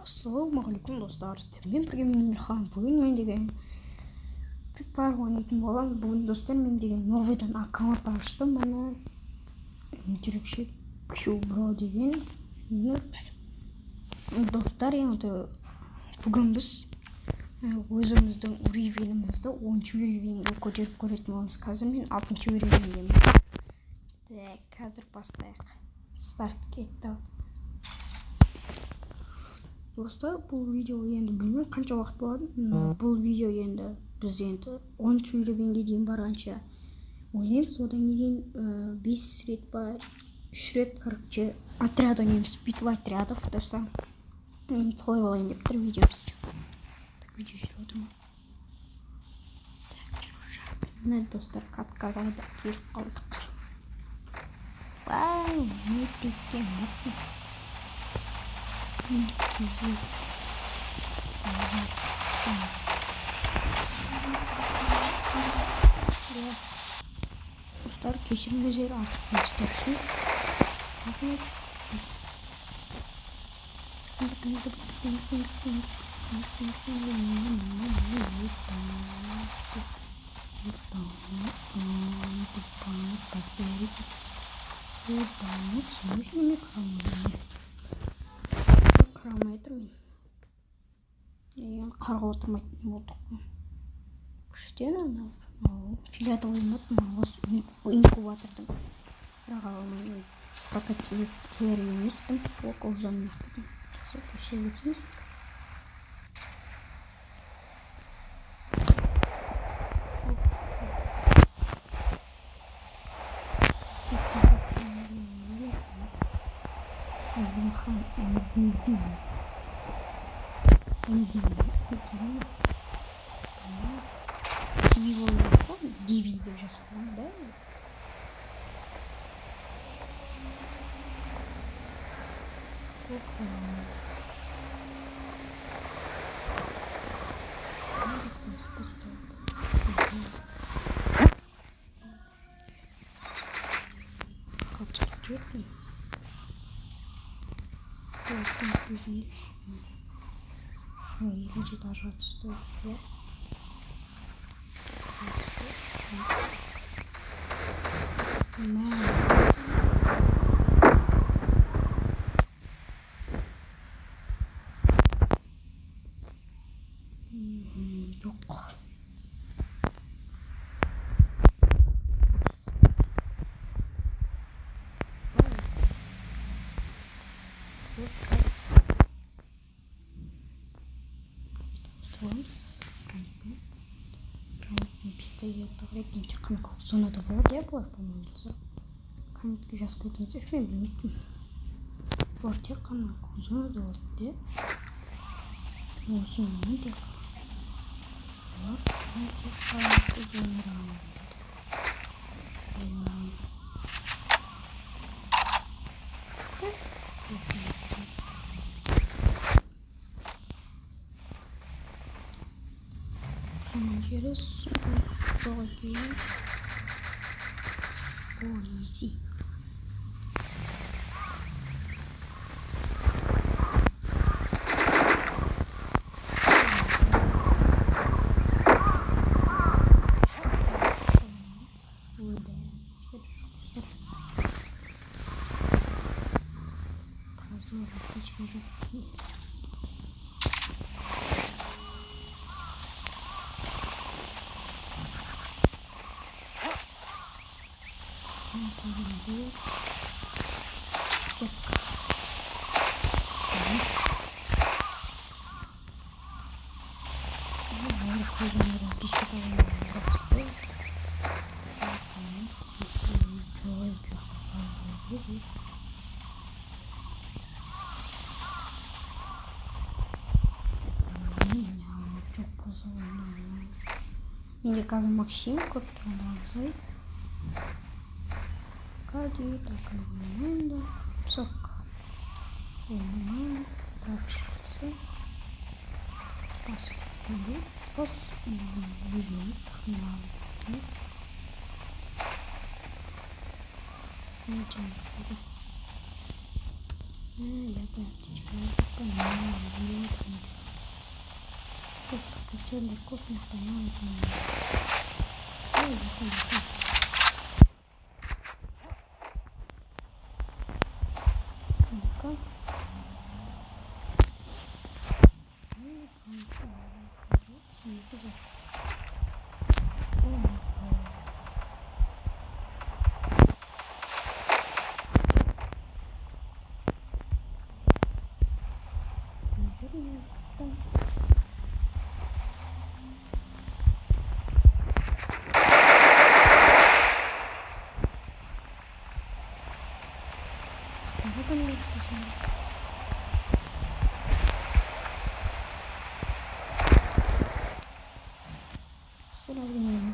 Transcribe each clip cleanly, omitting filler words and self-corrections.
Ассалаумағалейкум достар, сіздермен бірге мен Ильхам. Бүгін мен деген Free Fire ойнайтын боламын. Бүгін достар мен деген новыйдан аккаунт аштым. Мына жүрекші Q-Bro деген. Достар, енді бүгін біз өзіміздің уровенімізді 10-шы уровеньге көтеріп көретін боламыз. Қазір мен 6-шы уровеньдемін. Қазір бастайық. Старт кетті. Достар, бұл видео енді білмеймін қанша уақыт болады. Бұл видео енді біз енді 10-шы уровеньге дейін барғанша ойнаймыз. Одан кейін 5 рет па 3 рет, короче, отряд ойнаймыз. Битва отрядов. Достар, солай болайын деп тұр видеомыз. Видео жүріп отырмын. Мына достар, каткаға да келіп қалдық. Вау, не теккен басын. Кезет. Достар, кешіріңіздер артық білістер үшін. Қарамай тұрмын. Қарға отырмайтын болдық. Күштен анау филиада ойнап осы инкубатордың бірақ алмай пока тер емеспін. Около зоны нақтыдым. Еще кетеміз. Азимхан Диви деп жазған, да? Екінші этажға түсті. Жоқ. Екінші қанық зонада болады, бұлар по-моему жасап. Қанетке жас көтінсе мен білмейтін. Бұлар тек қанық зонада болады, де. Осымен тек. Бұлар тек қанық зонада болады. Жері жоқ екен. Easy. Менде қазір Максим көп тұрғандағызай. Кәде, так ойнамайын да. Сок. Ойнамайын. Трапшысы. Спас. Спас. Өзімі тұқымалады. Не жамын. Я да птичка. Şöyle kopmaktan yapayım. Öyle yapalım. Bakalım. Şimdi güzel.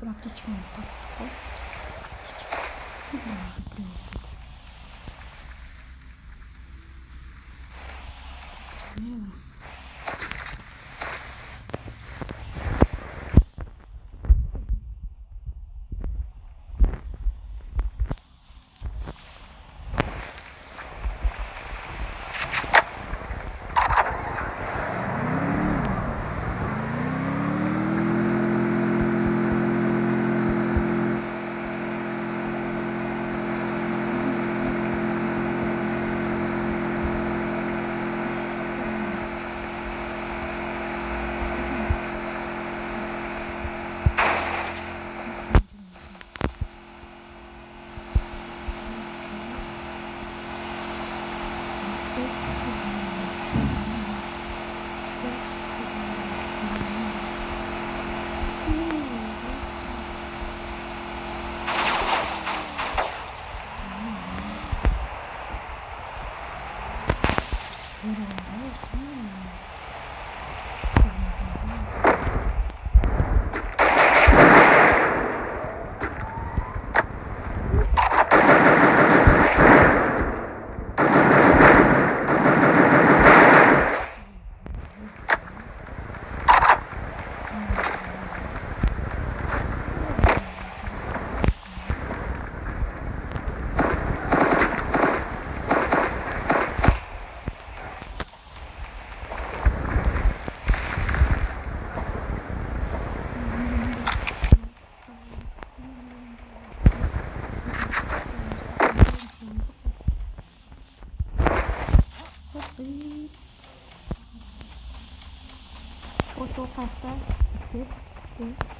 Практично так. Foto kartlar bitti.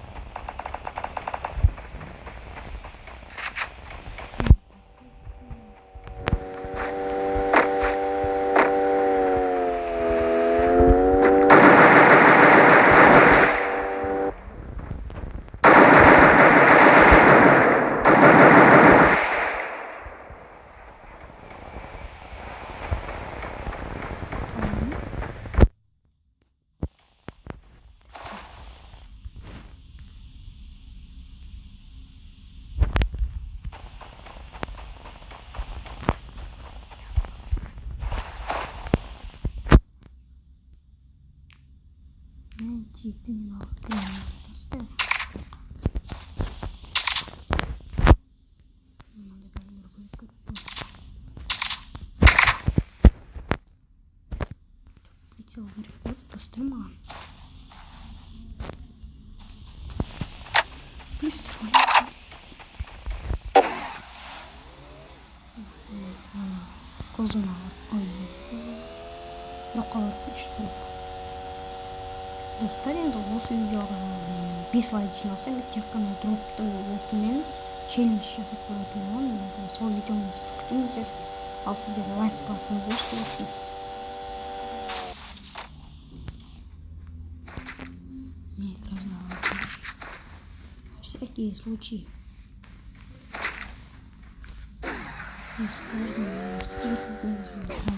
Çekti mi lan? İşte. Прицел вверх, дострема. Быстро. Kozuna var. Ay. Yo'qolib Dostlar, endi осы videoga 5 like jinosa tez qana dropni o'qimen challenge jasab qo'yadigan. Endi sol videomizni kutingizlar. Al sizlar like bosingizlar shu uchun. Всякие случаи. Скин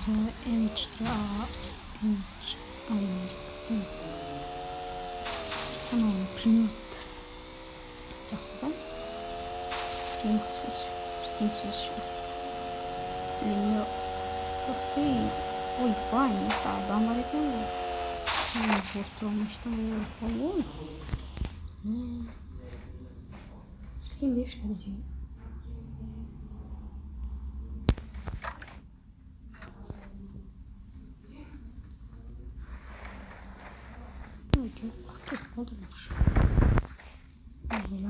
за М4А Ama prinot жақсы кингсіз скинсіз пулемет. Ой, парень, это адам бар екен ғой. Постромыштың полон. Кем беш кәде. Okay. Çok olurmuş.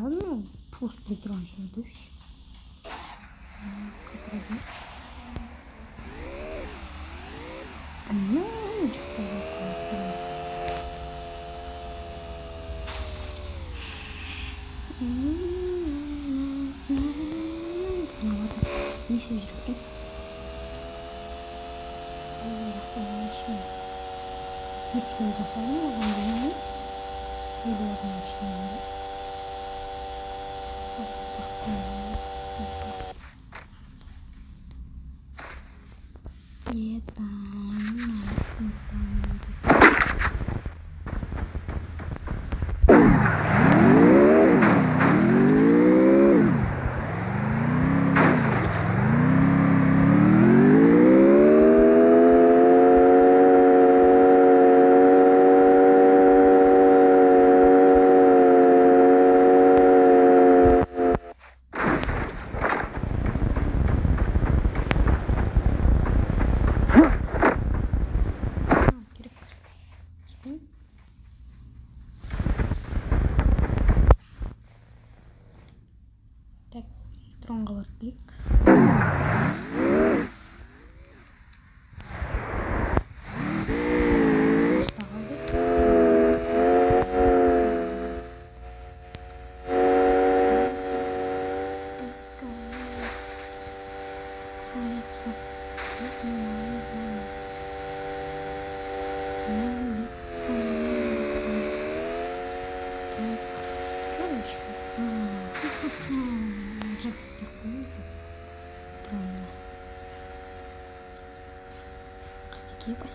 Öyle mi? Post bir tranşını demiş. Katıradım. Ne olacak tabii. Ne sevecektim? Eski olacaksa ama ben böyle adammıştım ben de. Tronga var klik.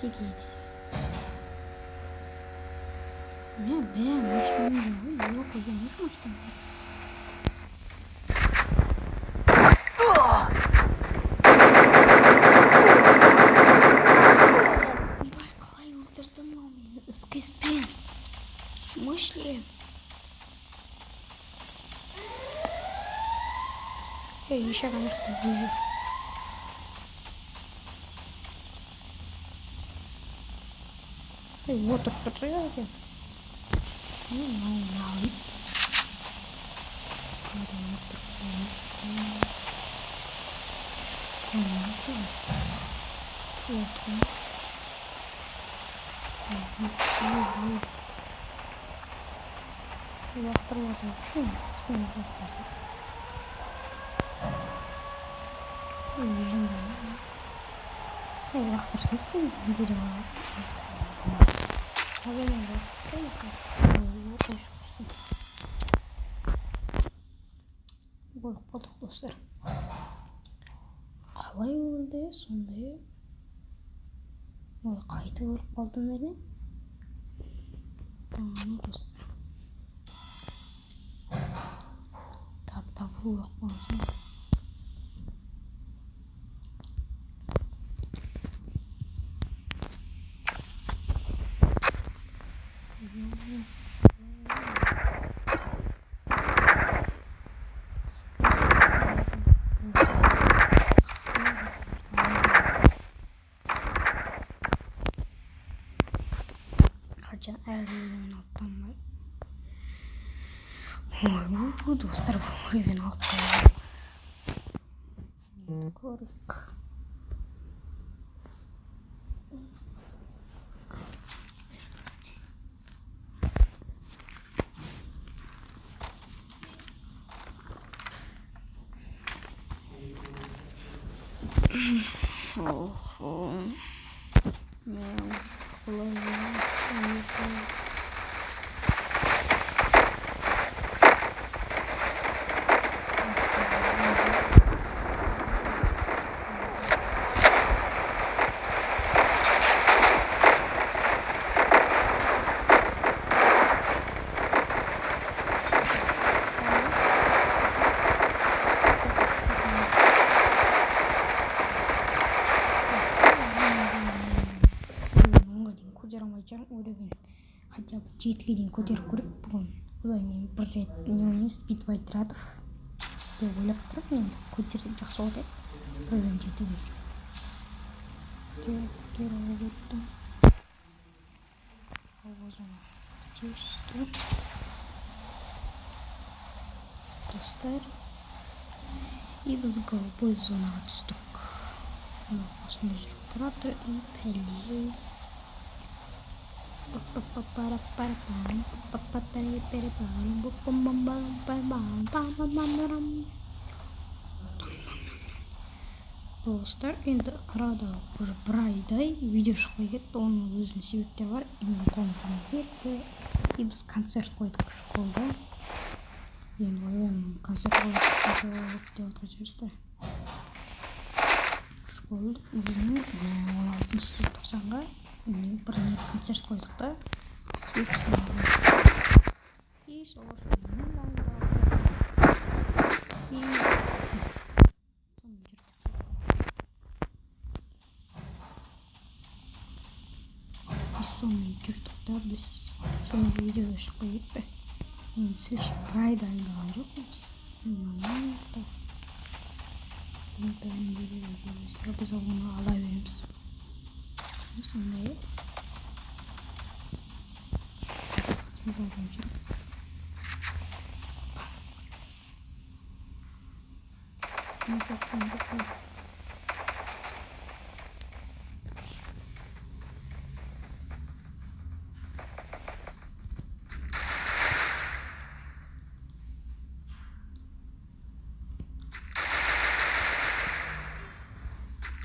Pasti guys. Kalay öldürdüm lan. Eskespin. Смысле? Эй, еще конечно ближе. Эй, вот так подсуете. Болып қалдық достар. Қалай өлді сондай? Ой, қайтып өліп қалдым әлі. Тамам достар. Тап-тап өліп қалсын. Kaçan evin alttan var. Ой, bu dostlar bu evin alttan var. Kork. Oh. Хотя бы жетілген көтеріп көріп бүгін олай мен бір рет не ойнаймын спидфайтратов деп ойлап тұрып енді көтерсем жақсы болады еді бірден жетіге көтеріп өттім тексті. Достар. И біз голубой зонаға түстік. Осында жүріп тұратыр и пәле. Достар, енді арада бір айдай видео шықпай кетті. Оның өзінің себептері бар. Мен қолым тимей кетті. И біз концерт қойдық школда. Енді ойым концерт қойдық деп отқан жүрсті. Школда өзінің 16-шы желтоқсанға бір концерт қойдық та. И солар сөзімен сонымен жүрдік та, біз сонымен видеода шықпай кетті. Енді следующий бір ай дайындаған жоқпыз. Біз оны ала береміз. Сондай. Біз алдан жүріп.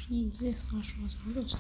Пиздец, наш возраст.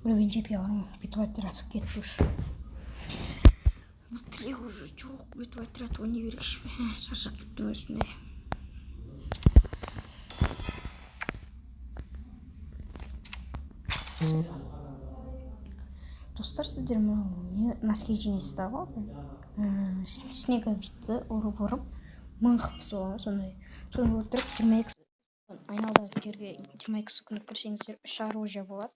Уровень жетіге бармын, битвайтер атып кетті уж. Тілек уже жоқ, битвайтер атып не керекші бе? Шаршап кеттім өзіме. Достар, сіздер мынау носки жинесіздер ғой? Снеговикті ұрып мыңғып сондай. Соны отырып 22 айналдағы жерге 22 күні кірсеңіздер 3 оружие болады.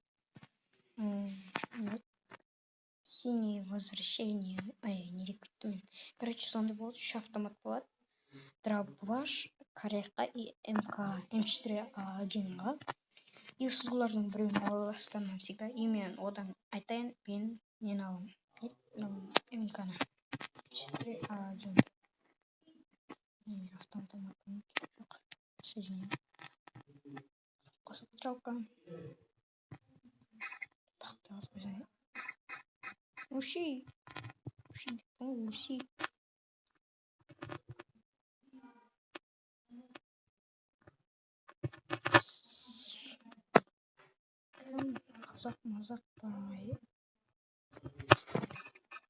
Синее возвращение. Не рекомендую. Короче, сондай болады. 3 автомат болады. Дробаш, карека и М4А1-ға. И солардың біреуін ала бастамам всегда. И мен одан айтайын, мен нені аламын. М4А1. Автоматом жоқ. Соединяю. Қосып жалқам. Бақты аз қойсай. Уши. Уши. Қазақ мазақ бармай.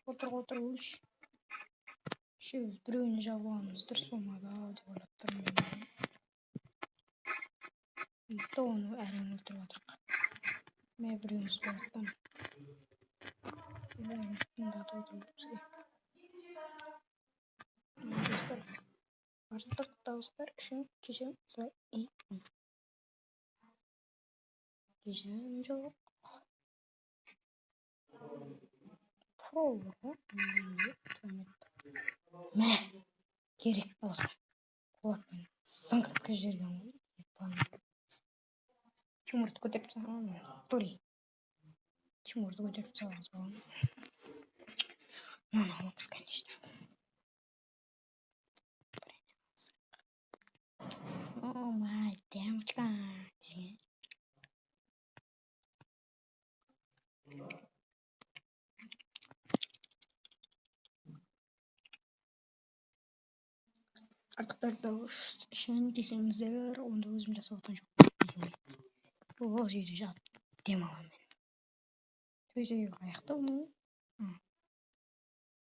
Отыр өліш. Біреуіне жабылғанымыз дұрыс болмады деп ойлап тұрмын. Үйті оны әрең өлтіріп отырық. Мен біреуін сұлаттым. Мындаты отырып бізге. Достар, артық дауыстар үшін кешірім сұраймын. Кешірім жоқ. Пролог, мә, керек болса. Кулакпен зыңқ еткізіп жіберген ғой. Тимурды көтеріп салған. Тимурды көтеріп салған. Мынаны аламыз, конечно. О, май, дамочка. Артықтарды үшін десеңіздер, онда өзім жасап жатқан жоқпын. Ол жерде жатып демаламын мен. Төсегі қаяқта оның?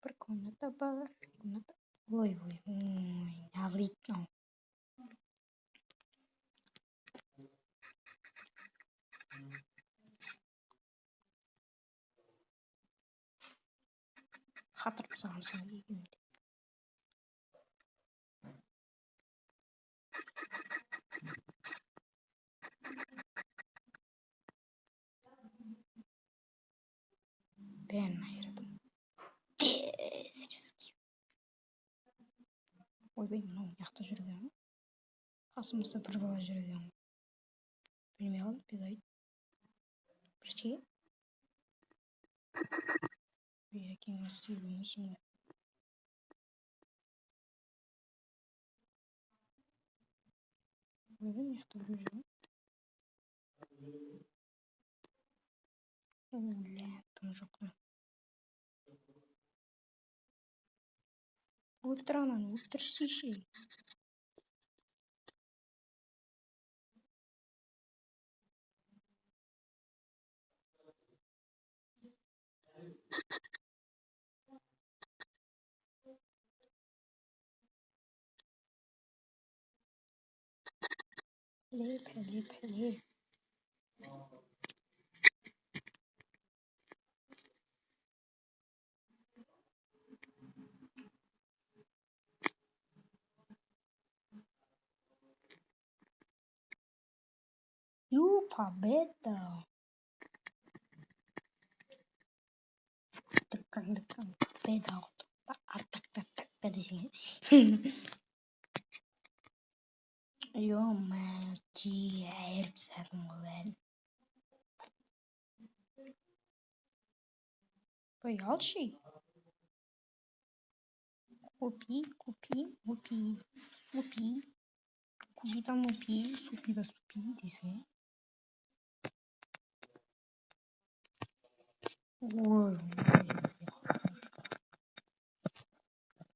Бір комната бар. Ой, неғылит мынау. Қатырып салған соң екеумді. Бәрін айырдым. Ойбай, мынау жақта жүрген. Қасымызда бір бала жүрген. Білмей қалдым, без айт. Прости. Ой, әкең өз білмейсің ғой. Ойбай, мияқта бір жүрген. Ля, тым жоқ. Өлтір ананы, өлтірсейші. Пәле. Победа. Дыққан. Победа oldu. Tak desene. Ayırıp sakın o ben. Al şey. Купи. Купи там супи десең. Ой.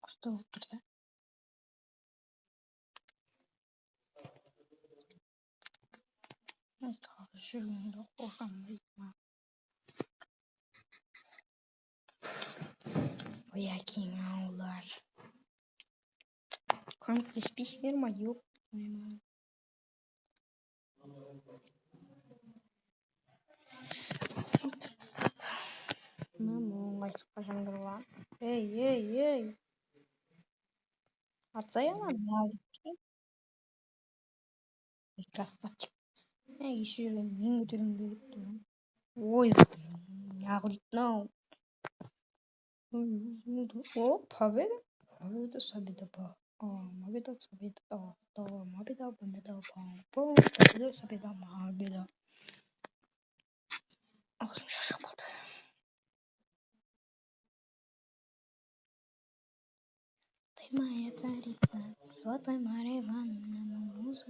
Құста болып тұрды. Тағы жүргенді қорқамын. Ой, әкең аулар. Көмектеспейсіңдер ма? Yok. Қайсып қашаңдар ма? Ей. Атсай ананы не алдық? Красавчик. Еші жүрген мен көтерім бөгетті. Ой, неғылит. О, победа. Победа, победа. Ağzım şaşırmadı. Ты моя царица, золотой Марья Ивановна, муза,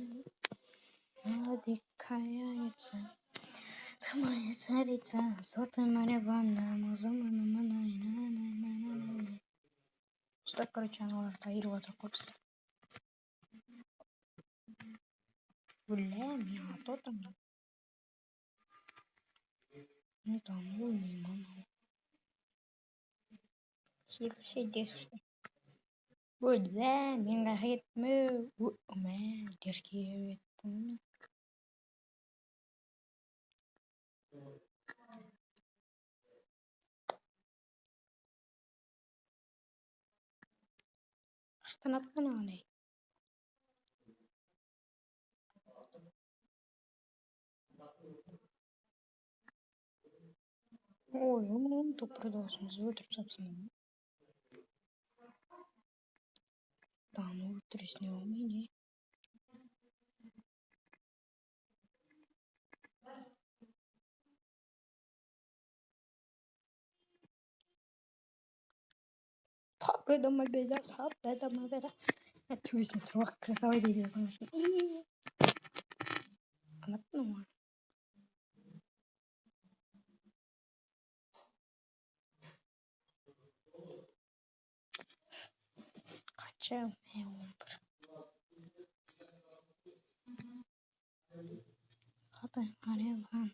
молодикаяница. Ты моя царица, золотой Марья Ивановна, муза, Что, короче, аналарды айырып отыр қопсы. Бля, мен аты отырмын. Ну там, мама. Десуші. Бля, мен қағетмі. Дерке өттім. Қаштан аттан ағанай. Ой, он тут продолжим. Өлтіріп сапсың. Там өлтіріс не олмай не? Победа, победа. Төсіне тұрып красавай дейді өзің үшін. Анаттың оңа. Қача, Yakta araya var.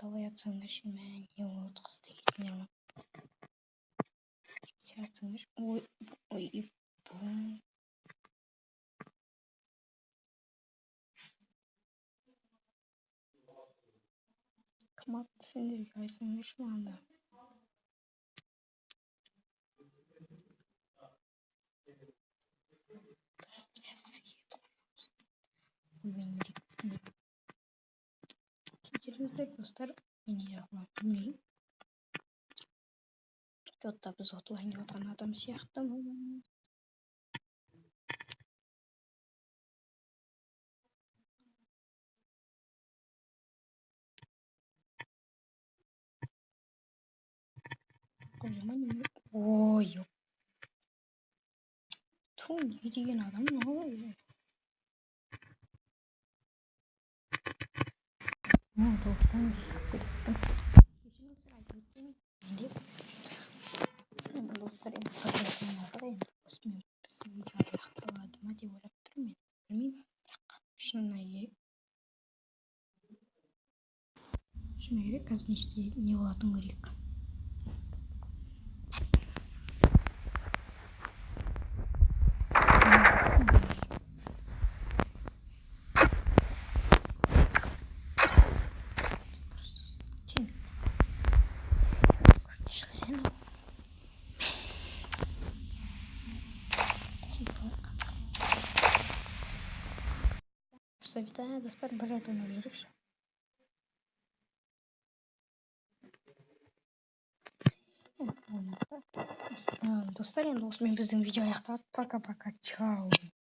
Давай отсыңдар мен не от қыз дегенсіңдер ма? Жатсыңдар. Ой, кім атты сендерге айтсаңдаршы маған да. Кешіріңіздер достар, мен не қыламын білмеймін. Жотта біз отылайын деп отырған адам сияқтымыз. Ой, ту не деген адам мынау? Тоқтаңыз, кеттім. Кешіріңіздер айтып өтейін. Достар, енді қадірлесеңдер енді осымен біздің видео аяқталады ма деп ойлап тұрмын мен. Білмеймін, бірақ шынына керек. Шынына керек, қазір не болатын керек. Витаю, достар, бір рет ойнап жүрікші. Достар, енді осымен біздің видео аяқталады. Пока-пока, чао.